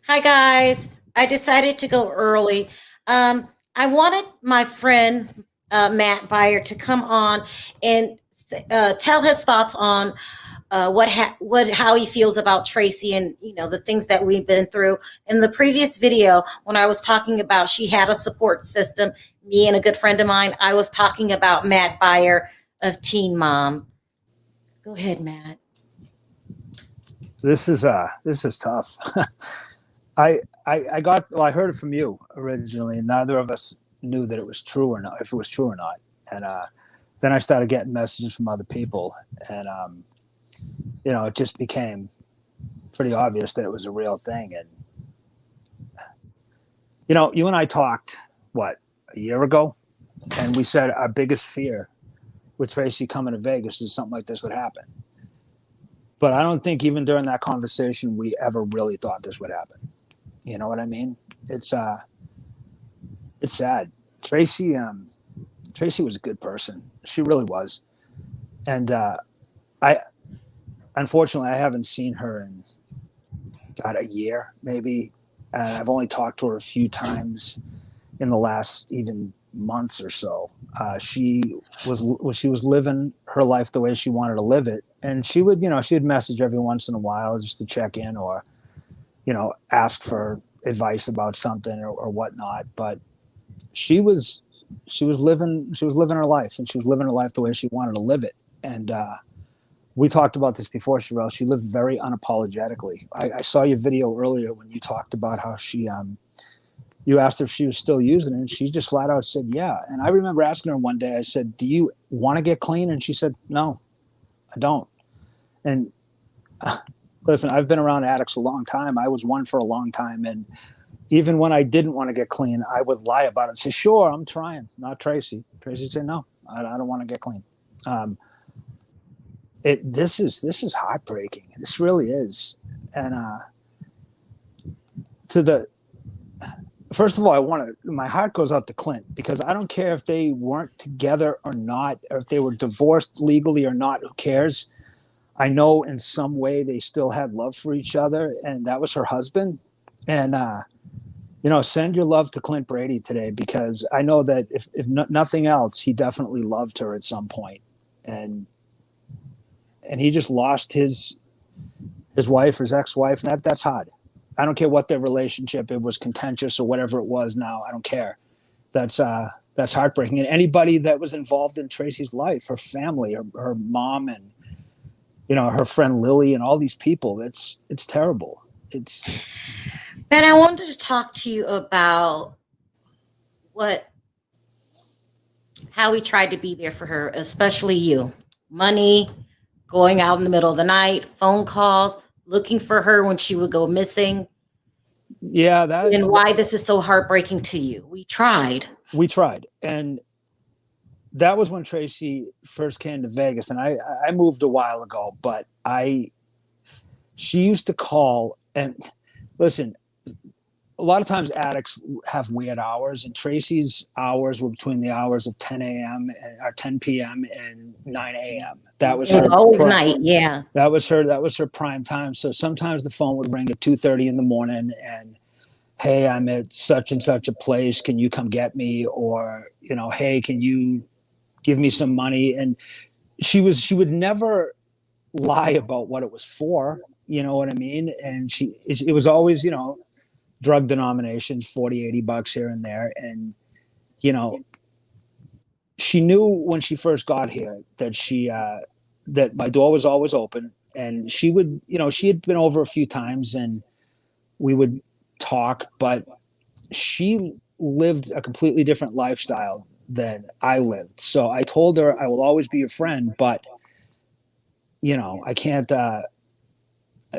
Hi guys. I decided to go early. I wanted my friend Matt Baier to come on and tell his thoughts on what how he feels about Tracie and the things that we've been through. In the previous video, when I was talking about she had a support system, me and a good friend of mine, I was talking about Matt Baier of Teen Mom. Go ahead, Matt. This is tough. I heard it from you originally, and neither of us knew that it was true or not, if it was true or not. And then I started getting messages from other people, and it just became pretty obvious that it was a real thing. And you and I talked what, a year ago, and we said our biggest fear with Tracie coming to Vegas is something like this would happen. But I don't think even during that conversation we ever really thought this would happen. You know what I mean? It's sad. Tracie was a good person. She really was. And I unfortunately I haven't seen her in God a year maybe. I've only talked to her a few times in the last even months or so. She was living her life the way she wanted to live it, and she would message every once in a while just to check in, or ask for advice about something, or whatnot. But she was she was living her life, and she was living her life the way she wanted to live it. And we talked about this before, Sharrell. She lived very unapologetically. I saw your video earlier when you talked about how you asked her if she was still using it, and she just flat out said yeah. And I remember asking her one day, I said, do you want to get clean? And she said, no, I don't. And listen, I've been around addicts a long time. I was one for a long time. And even when I didn't want to get clean, I would lie about it and say, sure, I'm trying. Not Tracie. Tracie said, no, I don't want to get clean. Um, this is heartbreaking. This really is. And to the first of all, my heart goes out to Clint, because I don't care if they weren't together or not, or if they were divorced legally or not. Who cares? I know in some way they still had love for each other, and that was her husband. And send your love to Clint Brady today, because I know that if nothing else, he definitely loved her at some point, and he just lost his wife, his ex-wife, and that's hard. I don't care what their relationship, it was contentious or whatever it was. Now I don't care. That's heartbreaking. And anybody that was involved in Tracie's life, her family, her mom, and her friend Lily, and all these people, it's terrible. It's Ben, I wanted to talk to you about what how we tried to be there for her, especially you. Money, going out in the middle of the night, phone calls, looking for her when she would go missing, Yeah, that and why this is so heartbreaking to you. We tried. we tried. And that was when Tracie first came to Vegas, and I moved a while ago, but I she used to call. And listen, a lot of times addicts have weird hours, and Tracie's hours were between the hours of 10 a.m. or 10 p.m. and 9 a.m. That was It was her always night, yeah. that was her prime time. So sometimes the phone would ring at 2:30 in the morning, and hey, I'm at such and such a place. Can you come get me? Or hey, can you give me some money? And she would never lie about what it was for. You know what I mean? And it was always drug denominations, 40, $80 here and there. And you know she knew when she first got here that that my door was always open, and she had been over a few times, and we would talk. But she lived a completely different lifestyle than I lived. So I told her I will always be your friend, but I can't.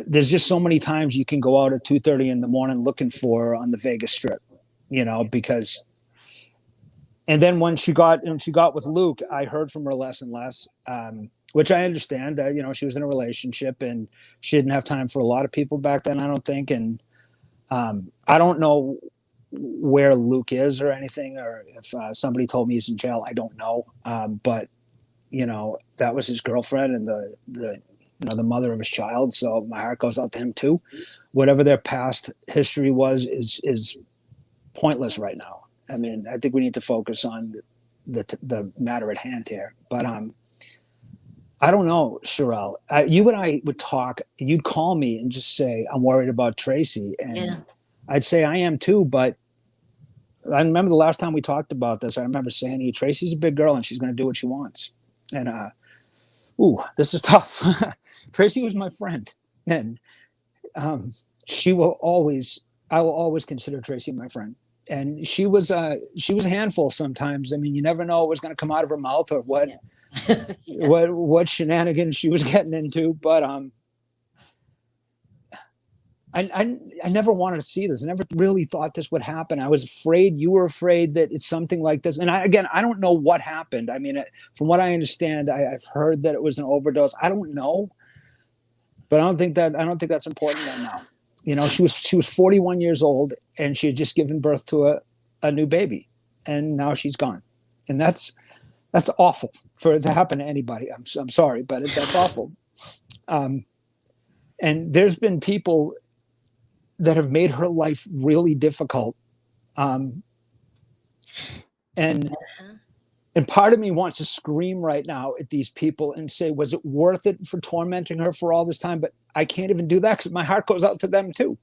There's just so many times you can go out at 2:30 in the morning looking for her on the Vegas Strip, because. And then when she got with Luke, I heard from her less and less, which I understand. That she was in a relationship, and she didn't have time for a lot of people back then, I don't think. And I don't know where Luke is or anything, or if somebody told me he's in jail. I don't know. But that was his girlfriend, and the mother of his child. So my heart goes out to him too. whatever their past history was is pointless right now. I mean, I think we need to focus on the matter at hand here. But I don't know, Sharrell. You and I would talk. You'd call me and just say, "I'm worried about Tracie," Yeah. and I'd say, "I am too." But I remember the last time we talked about this. I remember saying to you, "Tracie's a big girl and she's going to do what she wants." And ooh, this is tough. Tracie was my friend, and she will always. I will always consider Tracie my friend. And she was a handful sometimes. I mean, you never know what was going to come out of her mouth or what Yeah. what shenanigans she was getting into. But I never wanted to see this. I never really thought this would happen. I was afraid. You were afraid that it's something like this. And I don't know what happened. I mean, from what I understand, I've heard that it was an overdose. I don't know, but I don't think that's important right now. You know, she was 41 years old and she had just given birth to a new baby, and now she's gone, and that's awful for it to happen to anybody. I'm sorry, but that's awful. And there's been people that have made her life really difficult, and and part of me wants to scream right now at these people and say, was it worth it for tormenting her for all this time? But I can't even do that because my heart goes out to them too,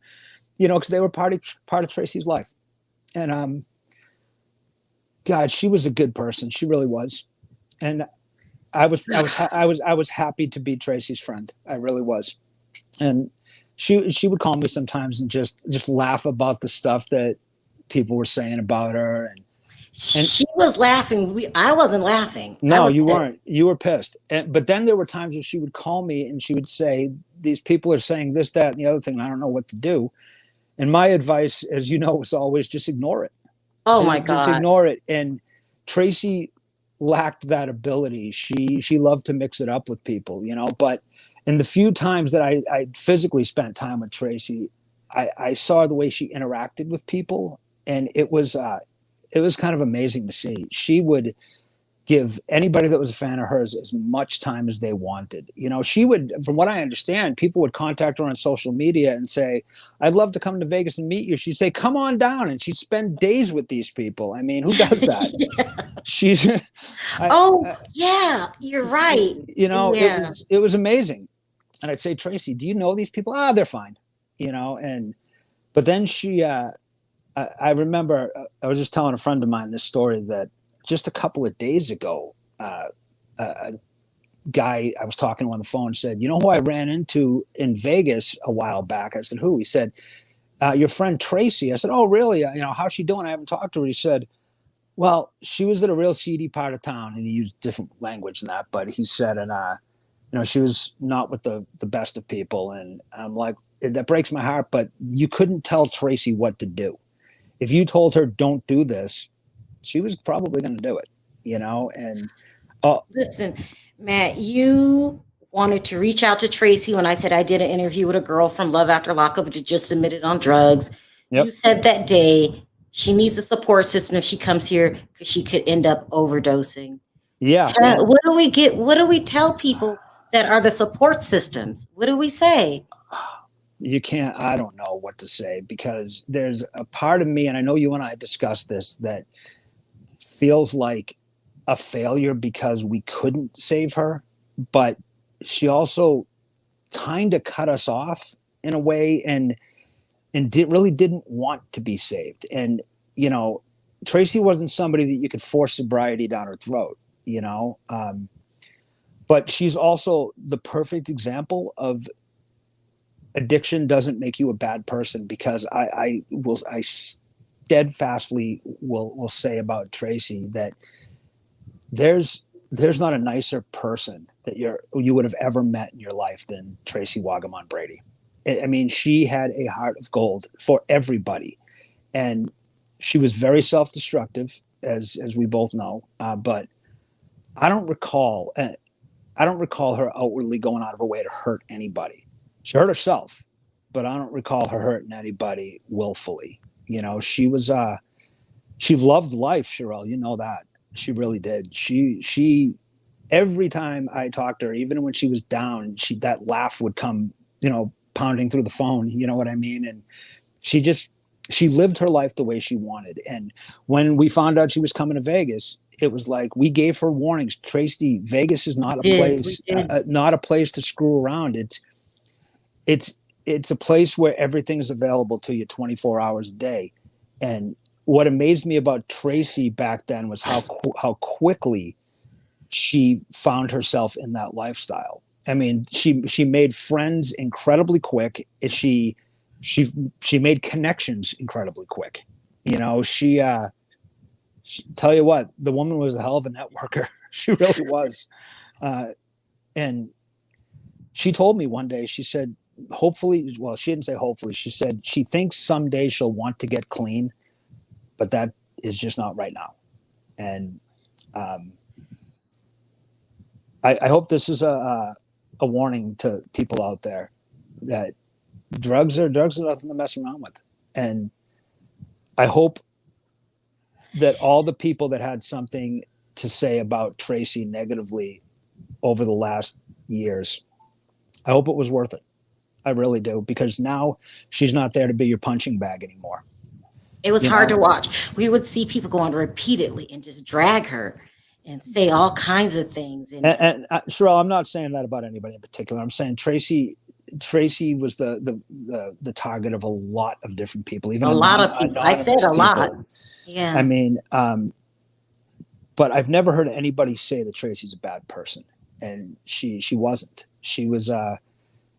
you know, because they were part of Tracie's life. And God, she was a good person. She really was. And I was happy to be Tracie's friend. I really was. And she would call me sometimes and just laugh about the stuff that people were saying about her. And She was laughing. I wasn't laughing. I no, was you pissed. weren't. You were pissed. But then there were times when she would call me and she would say, "These people are saying this, that, and the other thing. And I don't know what to do." And my advice, as you know, was always just ignore it. Oh my Just God. ignore it. And Tracie lacked that ability. She loved to mix it up with people, you know. But in the few times that I physically spent time with Tracie, I saw the way she interacted with people, and it was kind of amazing to see. She would give anybody that was a fan of hers as much time as they wanted. You know, she would, from what I understand, people would contact her on social media and say, "I'd love to come to Vegas and meet you." She'd say, "Come on down." And she'd spend days with these people. I mean, who does that? Yeah. She's, Oh, yeah, you're right. you know, Yeah. it was amazing. And I'd say, "Tracie, do you know these people?" "Ah, they're fine." You know, but then I remember I was just telling a friend of mine this story that just a couple of days ago, a guy I was talking to on the phone said, "You know who I ran into in Vegas a while back?" I said, "Who?" He said, "Your friend Tracie." I said, "Oh, really? You know, how's she doing? I haven't talked to her." He said, "Well, she was at a real seedy part of town," and he used different language than that, but he said, "And you know, she was not with the best of people." And I'm like, that breaks my heart, but you couldn't tell Tracie what to do. If you told her, "Don't do this," she was probably going to do it, you know. And Listen, Matt, you wanted to reach out to Tracie when I said I did an interview with a girl from Love After Lockup, but just admitted on drugs. You yep, said that day she needs a support system if she comes here because she could end up overdosing. yeah, What do we get? What do we tell people that are the support systems? What do we say? you can't. I don't know what to say because there's a part of me, and I know you and I discussed this, that feels like a failure because we couldn't save her, but she also kind of cut us off in a way, and really didn't want to be saved. And you know, Tracie wasn't somebody that you could force sobriety down her throat, you know. But she's also the perfect example of addiction doesn't make you a bad person, because I steadfastly will say about Tracie that there's not a nicer person that you would have ever met in your life than Tracie Wagaman Brady. I mean, she had a heart of gold for everybody, and she was very self-destructive, as we both know. But I don't recall her outwardly going out of her way to hurt anybody. She hurt herself, but I don't recall her hurting anybody willfully. You know, she loved life, Sharrell. You know that. She really did. She every time I talked to her, even when she was down, that laugh would come, you know, pounding through the phone. You know what I mean? And she lived her life the way she wanted. And when we found out she was coming to Vegas, it was like we gave her warnings. Tracie, Vegas is not a We place, did. not a place to screw around. It's a place where everything is available to you 24 hours a day. And what amazed me about Tracie back then was how quickly she found herself in that lifestyle. I mean, she made friends incredibly quick. She made connections incredibly quick. You know, tell you what, the woman was a hell of a networker. She really was. And she told me one day, she said, hopefully, well, she didn't say hopefully, she said she thinks someday she'll want to get clean, but that is just not right now. And I hope this is a warning to people out there that drugs are nothing to mess around with. And I hope that all the people that had something to say about Tracie negatively over the last years, I hope it was worth it. I really do, because now she's not there to be your punching bag anymore. It was hard to watch. We would see people go on repeatedly and just drag her and say all kinds of things. And Sharrell, I'm not saying that about anybody in particular. I'm saying Tracie was the target of a lot of different people. Even a lot of people. I said a lot. Yeah. I mean, but I've never heard anybody say that Tracie's a bad person, and she wasn't. She was.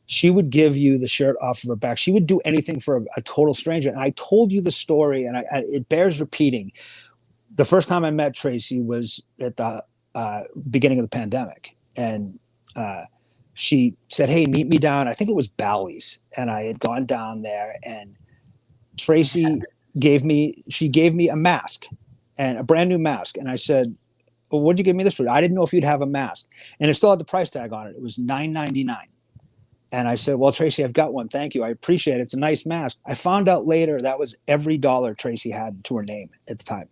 She would give you the shirt off of her back. She would do anything for a total stranger. And I told you the story, and it bears repeating. The first time I met Tracie was at the beginning of the pandemic, and she said, "Hey, meet me down." I think it was Bowie's, and I had gone down there, and Tracie gave me a mask, and a brand new mask, and I said, "Well, what'd you give me this for?" I didn't know if you'd have a mask, and it still had the price tag on it. It was $9.99. And I said, "Well, Tracie, I've got one. Thank you. I appreciate it. It's a nice mask." I found out later that was every dollar Tracie had to her name at the time.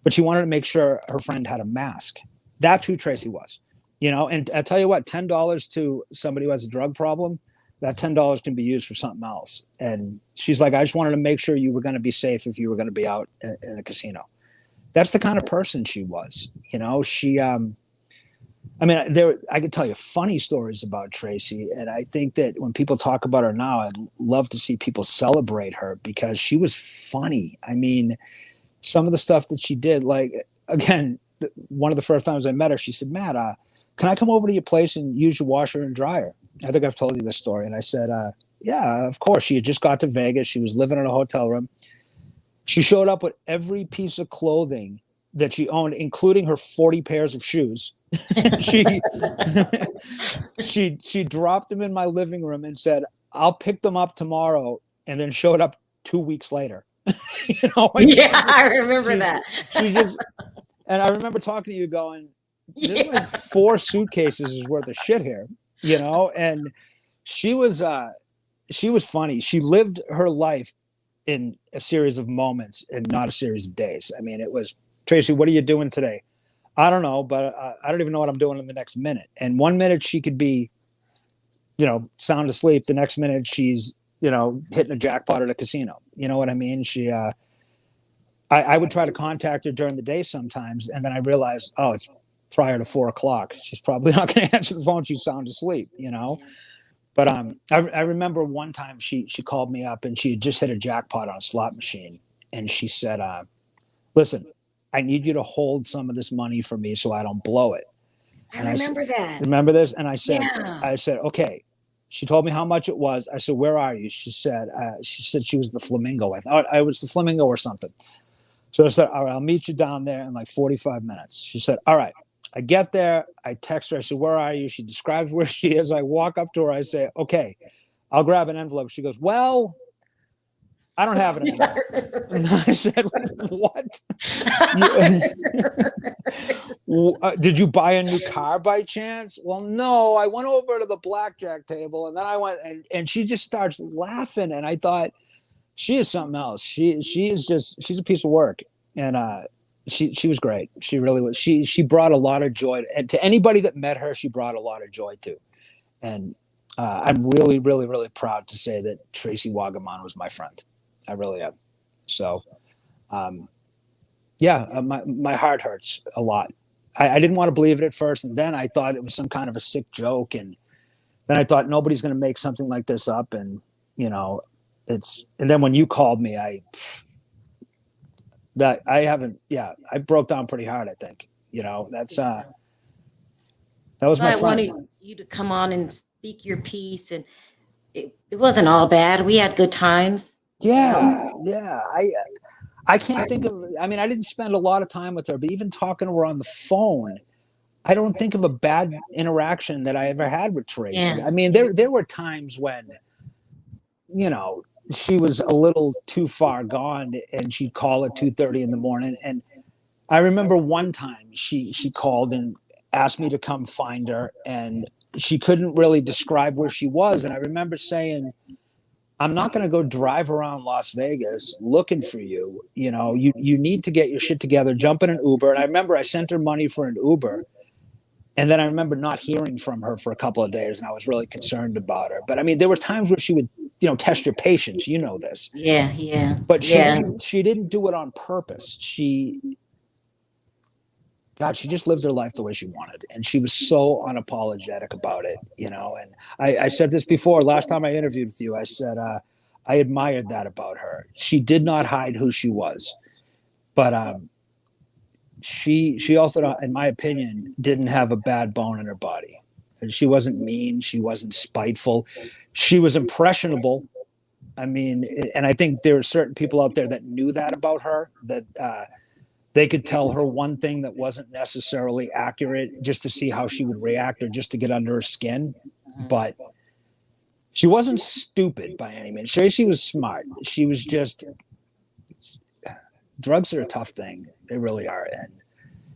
But she wanted to make sure her friend had a mask. That's who Tracie was. You know, and I tell you what, $10 to somebody who has a drug problem, that $10 can be used for something else. And she's like, "I just wanted to make sure you were going to be safe if you were going to be out in a casino." That's the kind of person she was. You know, I mean, I could tell you funny stories about Tracie, and I think that when people talk about her now, I'd love to see people celebrate her because she was funny. I mean, some of the stuff that she did, like, again, one of the first times I met her, she said, "Matt, can I come over to your place and use your washer and dryer?" I think I've told you this story. And I said, "Yeah, of course." She had just got to Vegas. She was living in a hotel room. She showed up with every piece of clothing that she owned, including her 40 pairs of shoes. she dropped them in my living room and said, "I'll pick them up tomorrow," and then showed up 2 weeks later. You know, yeah, I remember that. And I remember talking to you going, "There's like 4 suitcases worth of shit here," you know. And she was funny. She lived her life in a series of moments and not a series of days. I mean, it was, "Tracie, what are you doing today?" "I don't know, but I don't even know what I'm doing in the next minute." And 1 minute she could be, you know, sound asleep. The next minute she's, you know, hitting a jackpot at a casino. You know what I mean? I would try to contact her during the day sometimes, and then I realized, oh, it's prior to 4:00. She's probably not going to answer the phone. She's sound asleep, you know. But I remember one time she called me up and she had just hit a jackpot on a slot machine, and she said, "Listen, I need you to hold some of this money for me so I don't blow it." I remember that. Remember this? And I said, "Okay." She told me how much it was. I said, "Where are you?" She said she was the Flamingo. I thought I was the Flamingo or something. So I said, "All right, I'll meet you down there in like 45 minutes. She said, "All right." I get there. I text her. I said, "Where are you?" She describes where she is. I walk up to her. I say, "Okay, I'll grab an envelope." She goes, "Well, I don't have it anymore." And I said, "What? Did you buy a new car by chance?" "Well, no, I went over to the blackjack table and then I went," and she just starts laughing. And I thought, she is something else. She's a piece of work. And she was great. She really was. She brought a lot of joy, and to anybody that met her, she brought a lot of joy too. And I'm really, really, really proud to say that Tracie Wagaman was my friend. I really am. So, yeah, my heart hurts a lot. I didn't want to believe it at first, and then I thought it was some kind of a sick joke, and then I thought nobody's going to make something like this up, and you know, and then when you called me, I broke down pretty hard. I think that was So my I friend. wanted you to come on and speak your piece, and it wasn't all bad. We had good times. Yeah, yeah. I can't think of. I mean, I didn't spend a lot of time with her, but even talking to her on the phone, I don't think of a bad interaction that I ever had with Tracie. Yeah. I mean, there were times when, you know, she was a little too far gone, and she'd call at 2:30 in the morning. And I remember one time she called and asked me to come find her, and she couldn't really describe where she was. And I remember saying, I'm not going to go drive around Las Vegas looking for you. You know, you need to get your shit together, jump in an Uber. And I remember I sent her money for an Uber. And then I remember not hearing from her for a couple of days, and I was really concerned about her. But I mean, there were times where she would, test your patience. You know this, Yeah, yeah, but yeah. she didn't do it on purpose. She just lived her life the way she wanted, and she was so unapologetic about it. And I said this before. Last time I interviewed with you, I said I admired that about her. She did not hide who she was, but she also, in my opinion, didn't have a bad bone in her body. She wasn't mean. She wasn't spiteful. She was impressionable. I mean, and I think there are certain people out there that knew that about her, that they could tell her one thing that wasn't necessarily accurate just to see how she would react, or just to get under her skin. But she wasn't stupid by any means. Tracie was smart. She was just, drugs are a tough thing. They really are. And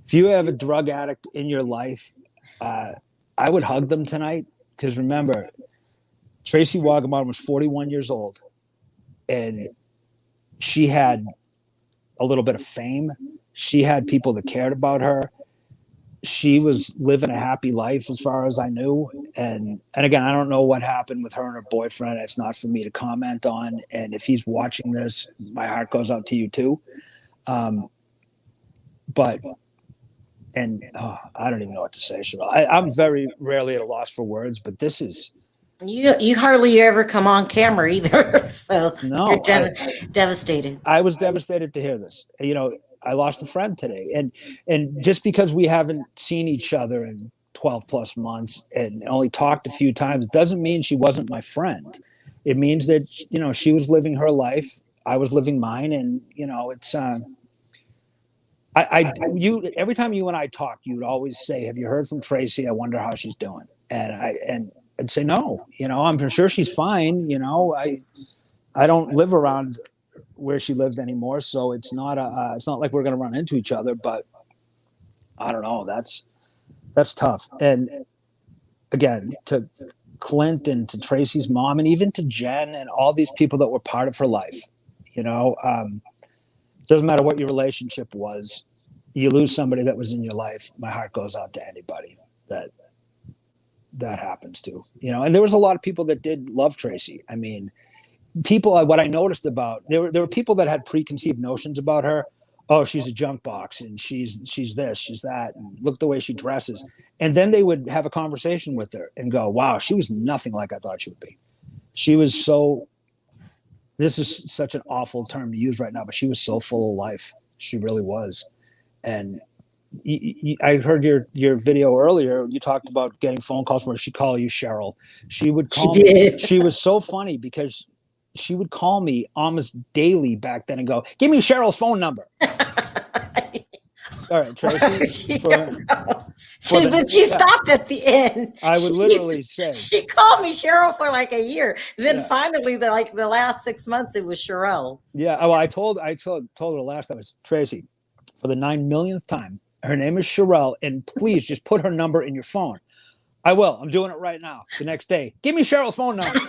if you have a drug addict in your life, I would hug them tonight, because remember, Tracie Wagaman was 41 years old, and she had a little bit of fame. She had people that cared about her. She was living a happy life as far as I knew. And again, I don't know what happened with her and her boyfriend. It's not for me to comment on. And if he's watching this, my heart goes out to you too. But I don't even know what to say, Sharrell. I'm very rarely at a loss for words, but this is. You hardly ever come on camera either, so No, you're devastated. I was devastated to hear this. I lost a friend today, and just because we haven't seen each other in 12 plus months and only talked a few times doesn't mean she wasn't my friend. It means that she was living her life, I was living mine, and it's. Every time you and I talked, you would always say, "Have you heard from Tracie? I wonder how she's doing." And I'd say, "No, I'm sure she's fine. I don't live around where she lived anymore, so it's not like we're going to run into each other." But I don't know. That's tough. And again, to Clint and to Tracie's mom, and even to Jen and all these people that were part of her life, doesn't matter what your relationship was, you lose somebody that was in your life. My heart goes out to anybody that happens to. And there was a lot of people that did love Tracie. I mean, what I noticed about, there were people that had preconceived notions about her. Oh, she's a junk box, and she's this, she's that, and look the way she dresses. And then they would have a conversation with her and go, wow, she was nothing like I thought she would be. She was so, this is such an awful term to use right now, but she was so full of life. She really was. And I heard your video earlier. You talked about getting phone calls where she'd call you Sharrell. She would call me. She was so funny because she would call me almost daily back then and go, "Give me Sharrell's phone number." All right, Tracie. But she stopped at the end. I would literally say, she called me Sharrell for like a year. Then finally, the last 6 months, it was Sharrell. Yeah. Well, I told her last time, it's Tracie, for the 9 millionth time. Her name is Sharrell, and please just put her number in your phone. I will. I'm doing it right now. The next day, give me Sharrell's phone number.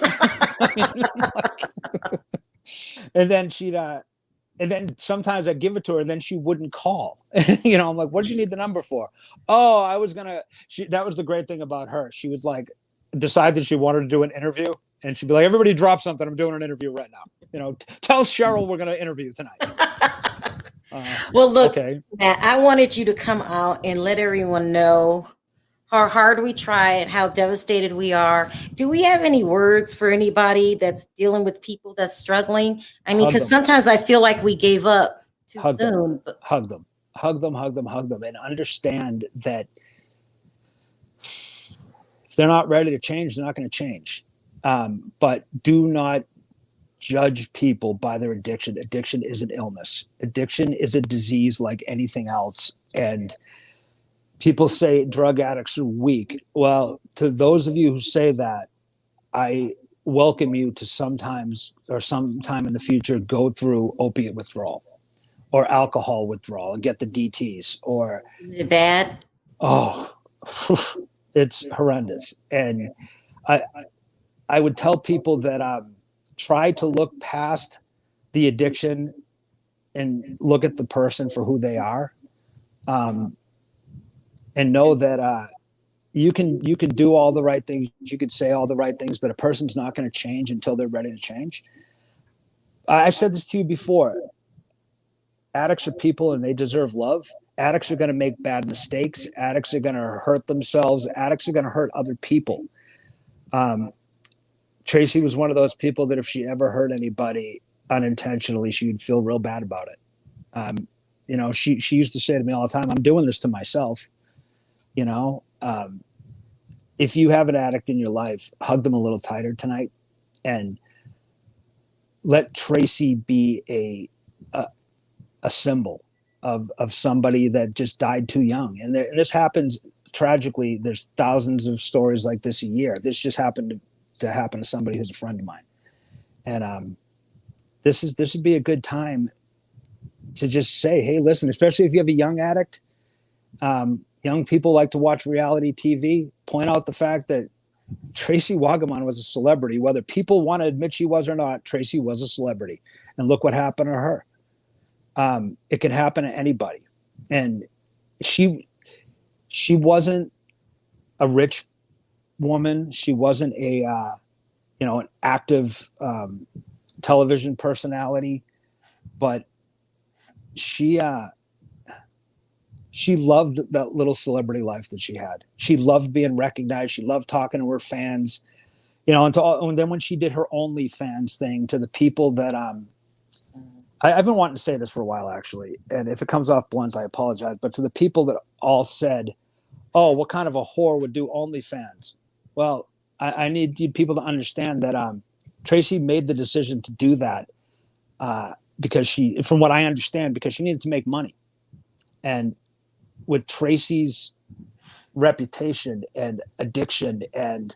And then and then sometimes I'd give it to her, and then she wouldn't call. I'm like, what did you need the number for? Oh, I was gonna. That was the great thing about her. She was like, decide that she wanted to do an interview, and she'd be like, "Everybody drop something. I'm doing an interview right now. Tell Sharrell we're going to interview tonight." Well, look, okay. Matt, I wanted you to come out and let everyone know how hard we try and how devastated we are. Do we have any words for anybody that's dealing with people that's struggling? I mean, because sometimes I feel like we gave up too soon. But hug them, and understand that if they're not ready to change, they're not going to change. But do not judge people by their addiction. Addiction is an illness. Addiction is a disease like anything else. And people say drug addicts are weak. Well, to those of you who say that, I welcome you to sometimes or sometime in the future go through opiate withdrawal or alcohol withdrawal and get the DTs. Or is it bad? Oh, it's horrendous. And I would tell people that try to look past the addiction and look at the person for who they are. And know that you can do all the right things, you could say all the right things, but a person's not going to change until they're ready to change. I've said this to you before. Addicts are people and they deserve love. Addicts are going to make bad mistakes. Addicts are going to hurt themselves. Addicts are going to hurt other people. Tracie was one of those people that if she ever hurt anybody unintentionally, she would feel real bad about it. She used to say to me all the time, "I'm doing this to myself." If you have an addict in your life, hug them a little tighter tonight and let Tracie be a symbol of somebody that just died too young. And this happens tragically. There's thousands of stories like this a year. This just happened to happen to somebody who's a friend of mine. And this would be a good time to just say, hey, listen, especially if you have a young addict, young people like to watch reality TV, point out the fact that Tracie Wagaman was a celebrity. Whether people want to admit she was or not, Tracie was a celebrity. And look what happened to her. It can happen to anybody. And she wasn't a rich woman. She wasn't an active television personality, but she loved that little celebrity life that she had. She loved being recognized. She loved talking to her fans, and then when she did her OnlyFans thing to the people that, I've been wanting to say this for a while, actually. And if it comes off blunt, I apologize. But to the people that all said, "Oh, what kind of a whore would do OnlyFans?" Well, I need people to understand that Tracie made the decision to do that because from what I understand, because she needed to make money. And with Tracie's reputation and addiction and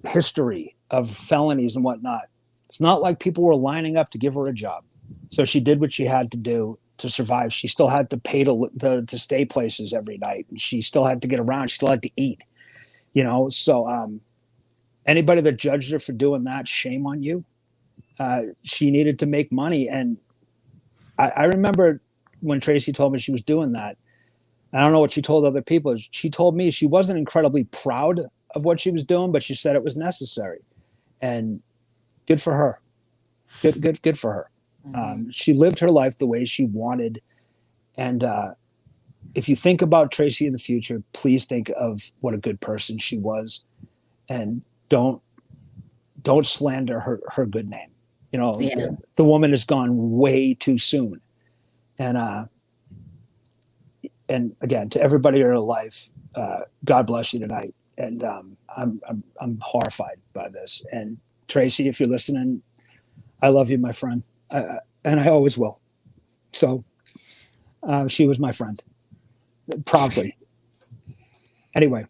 history of felonies and whatnot, it's not like people were lining up to give her a job. So she did what she had to do to survive. She still had to pay to stay places every night. And she still had to get around. She still had to eat, So anybody that judged her for doing that, shame on you. She needed to make money. And I remember when Tracie told me she was doing that, I don't know what she told other people. She told me she wasn't incredibly proud of what she was doing, but she said it was necessary. And good for her. Good for her. Mm-hmm. She lived her life the way she wanted. And if you think about Tracie in the future, please think of what a good person she was, and don't slander her good name. The woman has gone way too soon. And again, to everybody in her life, God bless you tonight. And I'm horrified by this. And Tracie, if you're listening, I love you, my friend, and I always will. So she was my friend, proudly. Anyway,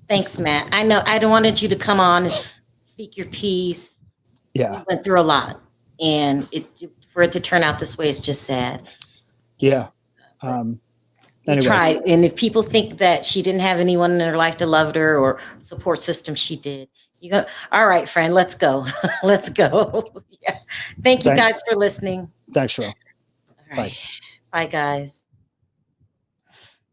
thanks, Matt. I know I wanted you to come on and speak your piece. Yeah, we went through a lot, and for it to turn out this way is just sad. Yeah. We tried, and if people think that she didn't have anyone in her life that loved her or support system, she did. You go, all right, friend, let's go. Let's go. Yeah. Thank you guys for listening. Thanks, Sharrell. All right. Bye, guys.